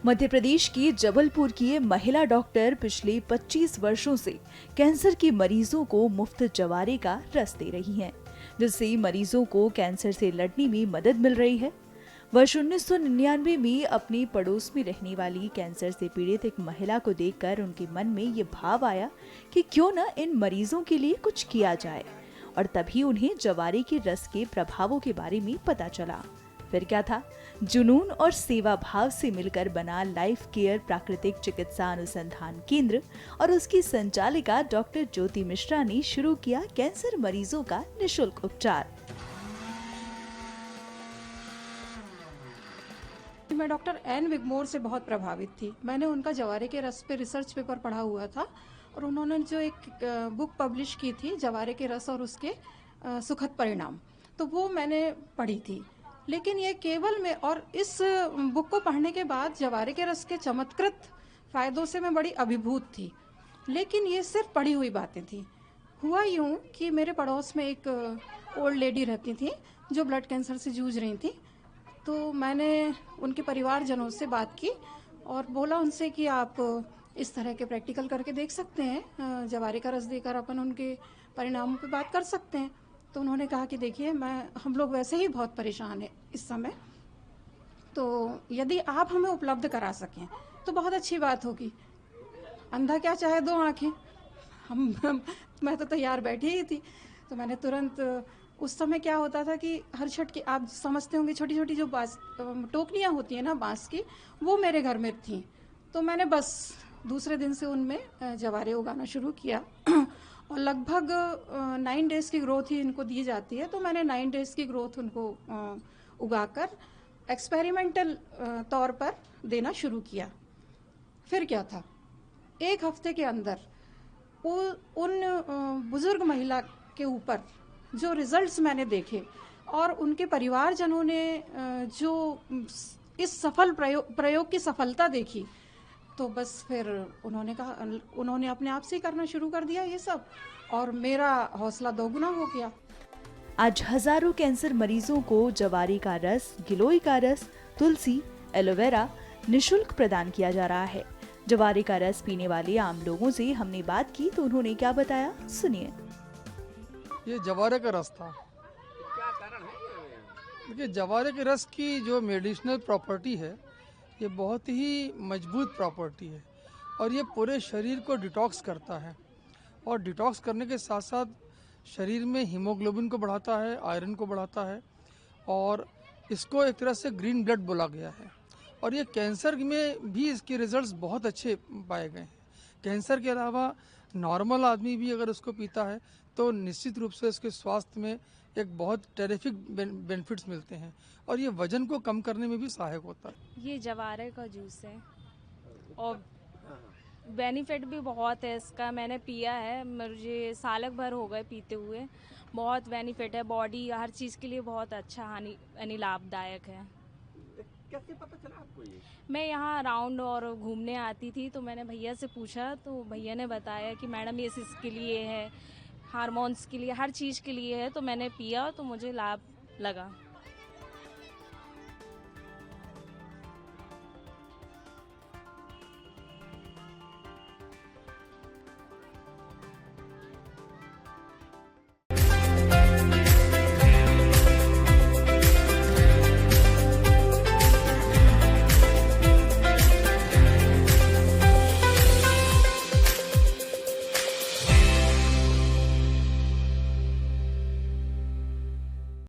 मध्य प्रदेश की जबलपुर की ये महिला डॉक्टर पिछले 25 वर्षों से कैंसर के मरीजों को मुफ्त जवारे का रस दे रही हैं, जिससे मरीजों को कैंसर से लड़ने में मदद मिल रही है। वर्ष 1999 में अपने पड़ोस में रहने वाली कैंसर से पीड़ित एक महिला को देखकर उनके मन में ये भाव आया कि क्यों न इन मरीजों के लिए कुछ किया जाए, और तभी उन्हें जवारे के रस के प्रभावों के बारे में पता चला। फिर क्या था, जुनून और सेवा भाव से मिलकर बना लाइफ केयर प्राकृतिक चिकित्सा अनुसंधान केंद्र और उसकी संचालिका डॉक्टर ज्योति मिश्रा ने शुरू किया कैंसर मरीजों का निशुल्क उपचार। मैं डॉक्टर एन विगमोर से बहुत प्रभावित थी। मैंने उनका जवारे के रस पे रिसर्च पेपर पढ़ा हुआ था और उन्होंने जो एक बुक पब्लिश की थी जवारे के रस और उसके सुखद परिणाम, तो वो मैंने पढ़ी थी। लेकिन ये केवल मैं और इस बुक को पढ़ने के बाद जवारे के रस के चमत्कृत फायदों से मैं बड़ी अभिभूत थी, लेकिन ये सिर्फ पढ़ी हुई बातें थी। हुआ यूं कि मेरे पड़ोस में एक ओल्ड लेडी रहती थी जो ब्लड कैंसर से जूझ रही थी। तो मैंने उनके परिवारजनों से बात की और बोला उनसे कि आप इस तरह के प्रैक्टिकल करके देख सकते हैं, जवारे का रस देकर अपन उनके परिणामों पे बात कर सकते हैं। तो उन्होंने कहा कि देखिए हम लोग वैसे ही बहुत परेशान हैं इस समय, तो यदि आप हमें उपलब्ध करा सकें तो बहुत अच्छी बात होगी। अंधा क्या चाहे दो आंखें, मैं तो तैयार बैठी ही थी। तो मैंने तुरंत, उस समय क्या होता था कि हर छठ की, आप समझते होंगे, छोटी छोटी जो बांस टोकरियाँ होती हैं ना बांस की, वो मेरे घर में थी। तो मैंने बस दूसरे दिन से उनमें जवारे उगाना शुरू किया और लगभग 9 डेज़ की ग्रोथ ही इनको दी जाती है। तो मैंने 9 डेज़ की ग्रोथ उनको उगाकर एक्सपेरिमेंटल तौर पर देना शुरू किया। फिर क्या था, एक हफ्ते के अंदर उन बुजुर्ग महिला के ऊपर जो रिजल्ट्स मैंने देखे और उनके परिवारजनों ने जो इस सफल प्रयोग की सफलता देखी, तो बस फिर उन्होंने अपने आप से ही करना शुरू कर दिया ये सब, और मेरा हौसला दोगुना हो गया। आज हजारों कैंसर मरीजों को जवारे का रस, गिलोय का रस, तुलसी, एलोवेरा निशुल्क प्रदान किया जा रहा है। जवारे का रस पीने वाले आम लोगों से हमने बात की तो उन्होंने क्या बताया, सुनिए। ये जवारे का रस था। क्या कारण है? देखिए, जवारे के रस की जो मेडिसिनल प्रॉपर्टी है, ये बहुत ही मजबूत प्रॉपर्टी है और ये पूरे शरीर को डिटॉक्स करता है, और डिटॉक्स करने के साथ साथ शरीर में हीमोग्लोबिन को बढ़ाता है, आयरन को बढ़ाता है, और इसको एक तरह से ग्रीन ब्लड बोला गया है। और ये कैंसर में भी इसके रिजल्ट्स बहुत अच्छे पाए गए हैं। कैंसर के अलावा नॉर्मल आदमी भी अगर उसको पीता है तो निश्चित रूप से उसके स्वास्थ्य में एक बहुत टेरिफिक बेनिफिट्स मिलते हैं, और ये वजन को कम करने में भी सहायक होता है। ये जवारे का जूस है और बेनिफिट भी बहुत है इसका। मैंने पिया है, मुझे सालक भर हो गए पीते हुए। बहुत बेनिफिट है, बॉडी हर चीज़ के लिए बहुत अच्छा यानी लाभदायक है। कैसे पता चला आपको ये? मैं यहाँ राउंड और घूमने आती थी तो मैंने भैया से पूछा, तो भैया ने बताया कि मैडम ये इसके लिए है, हार्मोन्स के लिए, हर चीज़ के लिए है। तो मैंने पिया तो मुझे लाभ लगा।